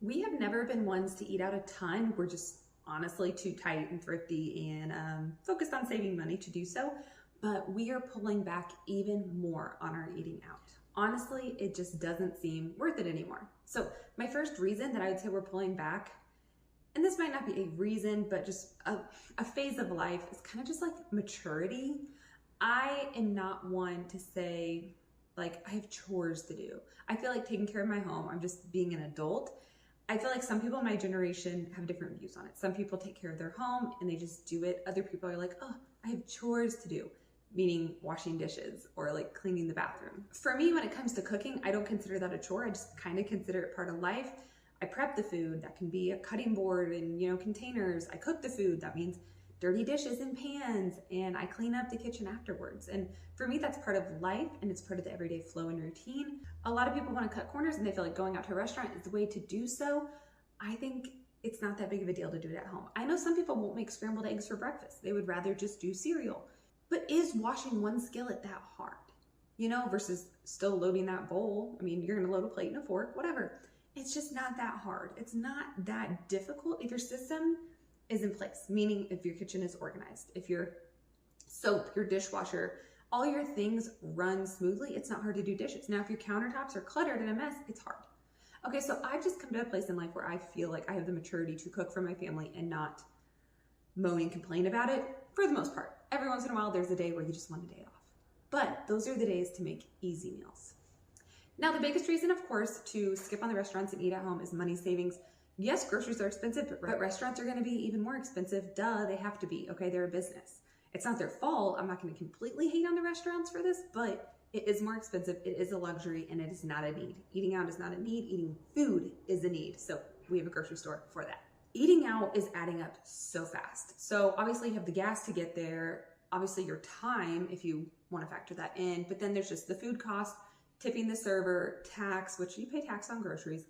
We have never been ones to eat out a ton. We're just honestly too tight and thrifty and focused on saving money to do so. But we are pulling back even more on our eating out. Honestly, it just doesn't seem worth it anymore. So my first reason that I would say we're pulling back, and this might not be a reason, but just a phase of life, is kind of just like maturity. I am not one to say, like, I have chores to do. I feel like taking care of my home, I'm just being an adult. I feel like some people in my generation have different views on it. Some people take care of their home and they just do it. Other people are like, oh, I have chores to do, meaning washing dishes or like cleaning the bathroom. For me, when it comes to cooking, I don't consider that a chore. I just kind of consider it part of life. I prep the food. That can be a cutting board and, containers. I cook the food. That means dirty dishes and pans, and I clean up the kitchen afterwards. And for me, that's part of life, and it's part of the everyday flow and routine. A lot of people want to cut corners and they feel like going out to a restaurant is the way to do so. I think it's not that big of a deal to do it at home. I know some people won't make scrambled eggs for breakfast. They would rather just do cereal. But is washing one skillet that hard? Versus still loading that bowl. I mean, you're gonna load a plate and a fork, whatever. It's just not that hard. It's not that difficult if your system is in place, meaning if your kitchen is organized, if your soap, your dishwasher, all your things run smoothly, it's not hard to do dishes. Now, if your countertops are cluttered and a mess, it's hard. Okay, so I've just come to a place in life where I feel like I have the maturity to cook for my family and not moan and complain about it for the most part. Every once in a while, there's a day where you just want a day off. But those are the days to make easy meals. Now, the biggest reason, of course, to skip on the restaurants and eat at home is money savings. Yes, groceries are expensive, but restaurants are going to be even more expensive. Duh, they have to be. Okay, they're a business. It's not their fault. I'm not going to completely hate on the restaurants for this, but it is more expensive. It is a luxury and it is not a need. Eating out is not a need. Eating food is a need. So we have a grocery store for that. Eating out is adding up so fast. So obviously you have the gas to get there. Obviously your time, if you want to factor that in, but then there's just the food cost, tipping the server, tax, which you pay tax on groceries.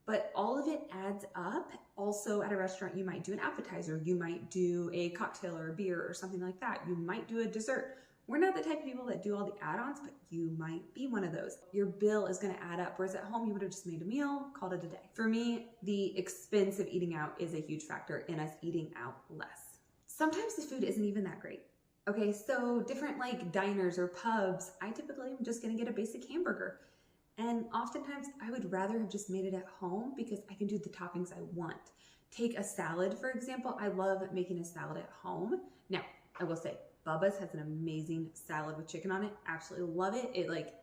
But all of it adds up. Also at a restaurant, you might do an appetizer. You might do a cocktail or a beer or something like that. You might do a dessert. We're not the type of people that do all the add-ons, but you might be one of those. Your bill is gonna add up, whereas at home, you would have just made a meal, called it a day. For me, the expense of eating out is a huge factor in us eating out less. Sometimes the food isn't even that great. Okay, so different like diners or pubs, I typically am just gonna get a basic hamburger. And oftentimes I would rather have just made it at home because I can do the toppings I want. Take a salad, for example. I love making a salad at home. Now, I will say, Bubba's has an amazing salad with chicken on it. Absolutely love it. It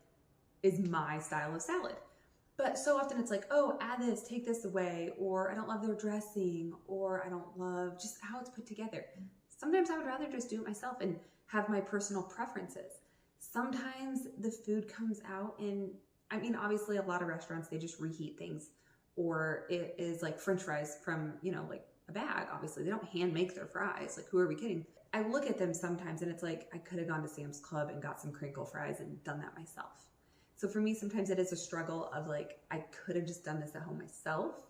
is my style of salad. But so often it's like, oh, add this, take this away, or I don't love their dressing, or I don't love just how it's put together. Sometimes I would rather just do it myself and have my personal preferences. Sometimes the food comes out and obviously a lot of restaurants, they just reheat things, or it is like French fries from, like a bag. Obviously they don't hand make their fries. Like, who are we kidding? I look at them sometimes and it's like, I could have gone to Sam's Club and got some crinkle fries and done that myself. So for me, sometimes it is a struggle of like, I could have just done this at home myself.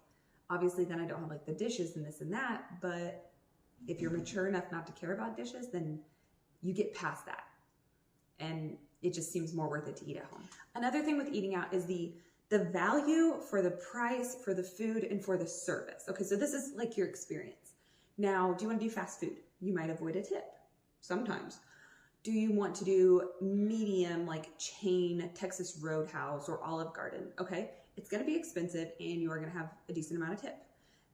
Obviously then I don't have like the dishes and this and that, but if you're mature enough not to care about dishes, then you get past that. And it just seems more worth it to eat at home. Another thing with eating out is the value for the price, for the food, and for the service. Okay, so this is like your experience. Now, do you want to do fast food? You might avoid a tip sometimes. Do you want to do medium, like chain Texas Roadhouse or Olive Garden? Okay, it's going to be expensive and you are going to have a decent amount of tip.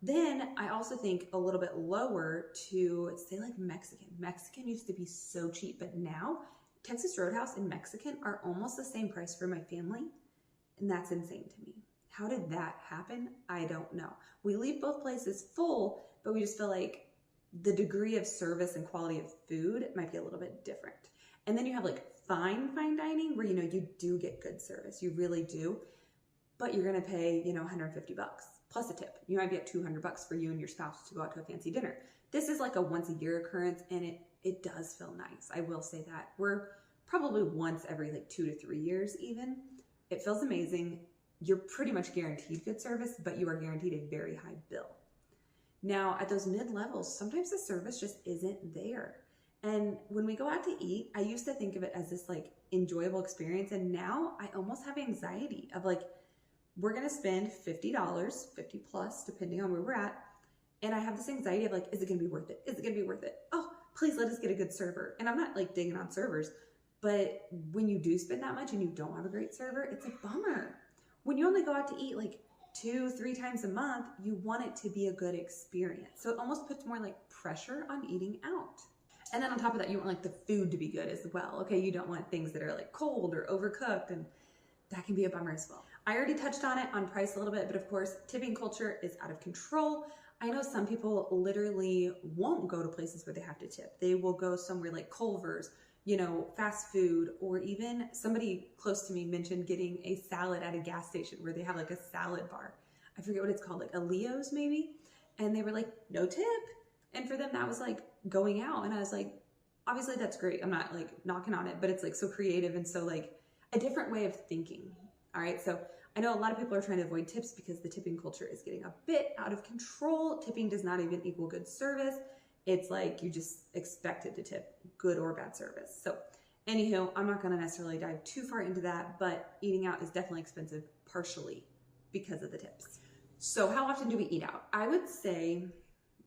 Then I also think a little bit lower to say like Mexican. Mexican used to be so cheap, but now Texas Roadhouse and Mexican are almost the same price for my family, and that's insane to me. How did that happen? I don't know. We leave both places full, but we just feel like the degree of service and quality of food might be a little bit different. And then you have like fine dining where, you do get good service. You really do, but you're gonna pay, $150 plus a tip. You might be at $200 for you and your spouse to go out to a fancy dinner. This is like a once a year occurrence, and it does feel nice. I will say that. We're probably once every like 2 to 3 years even. It feels amazing. You're pretty much guaranteed good service, but you are guaranteed a very high bill. Now at those mid levels, sometimes the service just isn't there. And when we go out to eat, I used to think of it as this like enjoyable experience. And now I almost have anxiety of like, we're gonna spend $50, 50 plus, depending on where we're at. And I have this anxiety of like, is it gonna be worth it? Is it gonna be worth it? Oh, please let us get a good server. And I'm not like digging on servers, but when you do spend that much and you don't have a great server, it's a bummer. When you only go out to eat like 2-3 times a month, you want it to be a good experience. So it almost puts more like pressure on eating out. And then on top of that, you want like the food to be good as well. Okay, you don't want things that are like cold or overcooked, and that can be a bummer as well. I already touched on it on price a little bit, but of course, tipping culture is out of control. I know some people literally won't go to places where they have to tip. They will go somewhere like Culver's, you know, fast food, or even somebody close to me mentioned getting a salad at a gas station where they have like a salad bar. I forget what it's called, like a Leo's maybe. And they were like, no tip. And for them, that was like going out. And I was like, obviously that's great. I'm not like knocking on it, but it's like so creative and so like a different way of thinking. All right. So I know a lot of people are trying to avoid tips because the tipping culture is getting a bit out of control. Tipping does not even equal good service. It's like you just expect it to tip, good or bad service. So anywho, I'm not going to necessarily dive too far into that, but eating out is definitely expensive partially because of the tips. So how often do we eat out? I would say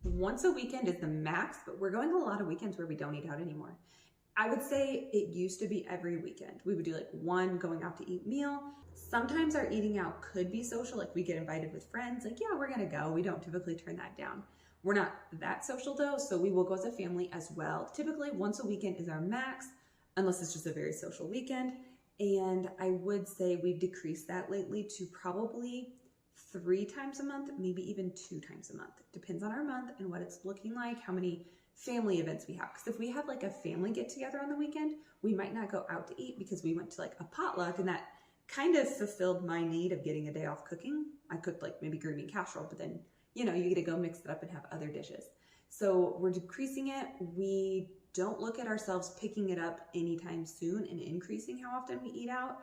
once a weekend is the max, but we're going to a lot of weekends where we don't eat out anymore. I would say it used to be every weekend. We would do like one going out to eat meal. Sometimes our eating out could be social, like we get invited with friends, like, yeah, we're gonna go. We don't typically turn that down. We're not that social though, so we will go as a family as well. Typically once a weekend is our max, unless it's just a very social weekend. And I would say we've decreased that lately to probably 3 times a month, maybe even 2 times a month. Depends on our month and what it's looking like, how many family events we have. Because if we have like a family get together on the weekend, we might not go out to eat because we went to like a potluck, and that kind of fulfilled my need of getting a day off cooking. I cooked like maybe green bean casserole, but then, you know, you get to go mix it up and have other dishes. So we're decreasing it. We don't look at ourselves picking it up anytime soon and increasing how often we eat out.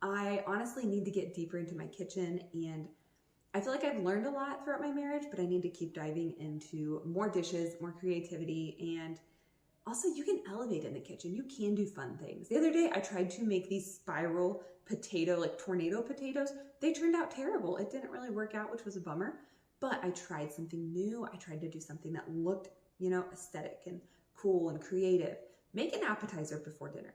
I honestly need to get deeper into my kitchen, and I feel like I've learned a lot throughout my marriage, but I need to keep diving into more dishes, more creativity, and also you can elevate in the kitchen. You can do fun things. The other day I tried to make these spiral potato, like tornado potatoes. They turned out terrible. It didn't really work out, which was a bummer, but I tried something new. I tried to do something that looked, you know, aesthetic and cool and creative. Make an appetizer before dinner.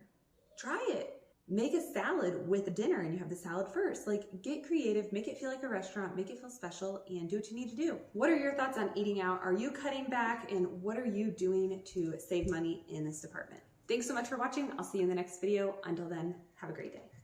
Try it. Make a salad with dinner and you have the salad first. Like, get creative, make it feel like a restaurant, make it feel special, and do what you need to do. What are your thoughts on eating out? Are you cutting back, and what are you doing to save money in this department? Thanks so much for watching. I'll see you in the next video. Until then, have a great day.